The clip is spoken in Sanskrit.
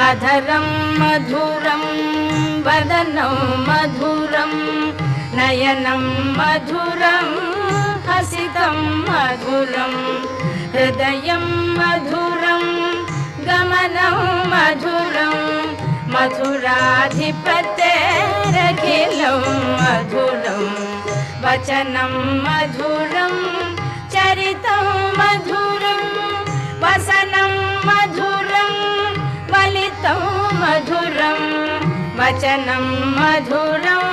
अधरं मधुरं वदनं मधुरं नयनं मधुरं हसितं मधुरं हृदयं मधुरं गमनं मधुरं मधुराधिपतेरखिलं मधुरं वचनं मधुरं चरितं मधुरं वसनं मधुरं वलितं मधुरं वचनं मधुरं